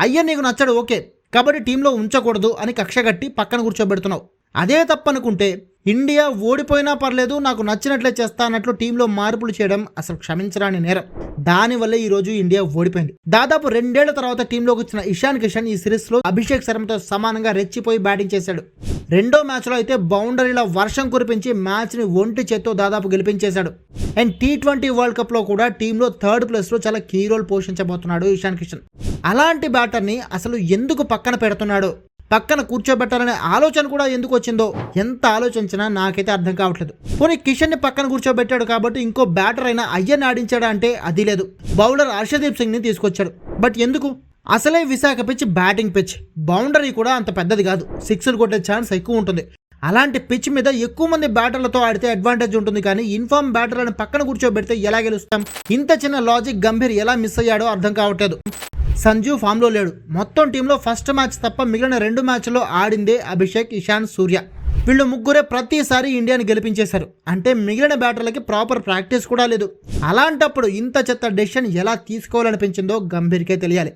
అయ్యర్ నీకు నచ్చడు ఓకే, కాబట్టి టీంలో ఉంచకూడదు అని కక్షగట్టి పక్కన కూర్చోబెడుతున్నావు. అదే తప్పనుకుంటే ఇండియా ఓడిపోయినా పర్లేదు నాకు నచ్చినట్లే చేస్తా అన్నట్లు టీంలో మార్పులు చేయడం అసలు క్షమించరాని నేరం. దానివల్లే ఈరోజు ఇండియా ఓడిపోయింది. దాదాపు 2 ఏళ్ల తర్వాత టీంలోకి వచ్చిన ఇషాన్ కిషన్ ఈ సిరీస్లో అభిషేక్ శర్మతో సమానంగా రెచ్చిపోయి బ్యాటింగ్ చేశాడు. రెండో మ్యాచ్లో అయితే బౌండరీల వర్షం కురిపించి మ్యాచ్ని ఒంటి చేత్తో దాదాపు గెలిపించేశాడు. అండ్ T20 వరల్డ్ కప్లో కూడా టీంలో 3rd ప్లేస్లో చాలా కీ రోల్ పోషించబోతున్నాడు ఇషాన్ కిషన్. అలాంటి బ్యాటర్ని అసలు ఎందుకు పక్కన పెడుతున్నాడు, పక్కన కూర్చోబెట్టాలనే ఆలోచన కూడా ఎందుకు వచ్చిందో ఎంత ఆలోచించినా నాకైతే అర్థం కావట్లేదు. పోనీ కిషన్ని పక్కన కూర్చోబెట్టాడు కాబట్టి ఇంకో బ్యాటర్ అయినా అయ్యర్ని ఆడించాడా అంటే అది లేదు. బౌలర్ హర్షదీప్ సింగ్ని తీసుకొచ్చాడు. బట్ ఎందుకు? అసలే Visakha pitch batting pitch, boundary కూడా అంత పెద్దది కాదు, సిక్స్లు కొట్టే ఛాన్స్ ఎక్కువ ఉంటుంది. అలాంటి పిచ్ మీద ఎక్కువ మంది బ్యాటర్లతో ఆడితే అడ్వాంటేజ్ ఉంటుంది, కానీ ఇన్ఫార్మ్ బ్యాటర్లను పక్కన కూర్చోబెడితే ఎలా గెలుస్తాం? ఇంత చిన్న లాజిక్ గంభీర్ ఎలా మిస్ అయ్యాడో అర్థం కావట్లేదు. సంజు ఫామ్లో లేడు. మొత్తం టీంలో ఫస్ట్ మ్యాచ్ తప్ప మిగిలిన 2 మ్యాచ్ల్లో ఆడిందే అభిషేక్, ఇషాన్, సూర్య. వీళ్ళు ముగ్గురే ప్రతిసారి ఇండియాని గెలిపించేశారు. అంటే మిగిలిన బ్యాటర్లకి ప్రాపర్ ప్రాక్టీస్ కూడా లేదు. అలాంటప్పుడు ఇంత చెత్త డెసిషన్ ఎలా తీసుకోవాలనిపించిందో గంభీర్కే తెలియాలి.